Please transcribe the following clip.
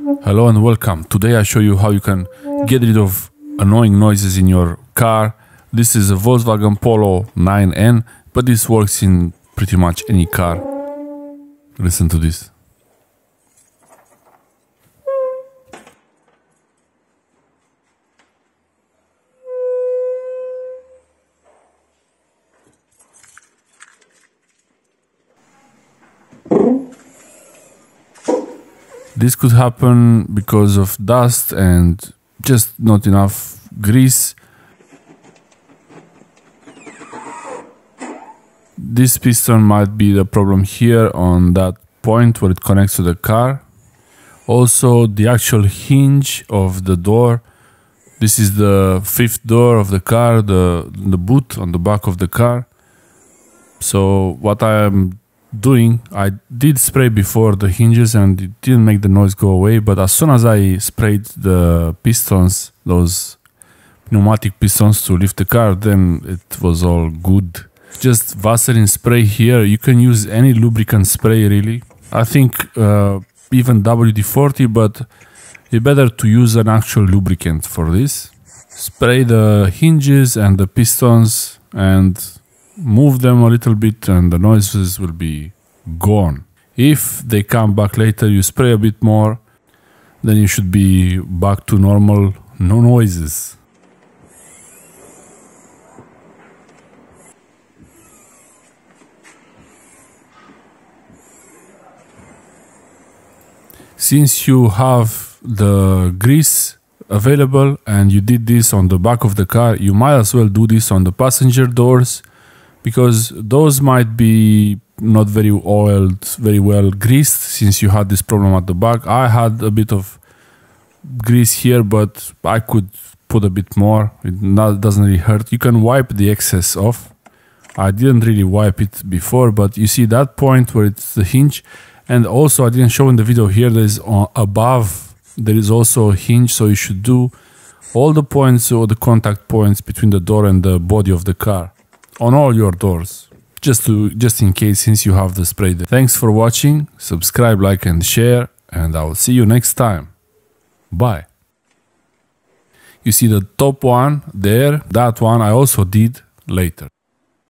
Hello and welcome. Today I show you how you can get rid of annoying noises in your car. This is a Volkswagen Polo 9N, but this works in pretty much any car. Listen to this. This could happen because of dust and just not enough grease. This piston might be the problem here on that point where it connects to the car. Also, the actual hinge of the door. This is the fifth door of the car, the boot on the back of the car. So what I am doing, I did spray before the hinges and it didn't make the noise go away, but as soon as I sprayed the pistons, those pneumatic pistons to lift the car, then it was all good. Just Vaseline spray here. You can use any lubricant spray really. I think even WD-40, but it's better to use an actual lubricant for this. Spray the hinges and the pistons and move them a little bit and the noises will be gone. If they come back later, you spray a bit more, then you should be back to normal, no noises. Since you have the grease available and you did this on the back of the car, you might as well do this on the passenger doors, because those might be not very oiled, very well greased, since you had this problem at the back. I had a bit of grease here, but I could put a bit more. It doesn't really hurt. You can wipe the excess off. I didn't really wipe it before, but you see that point where it's the hinge. And also, I didn't show in the video here, there is above, there is also a hinge, so you should do all the points or the contact points between the door and the body of the car on all your doors, just in case, since you have the spray there. Thanks for watching. Subscribe, like and share, and I will see you next time. Bye. You see the top one there, that one I also did later.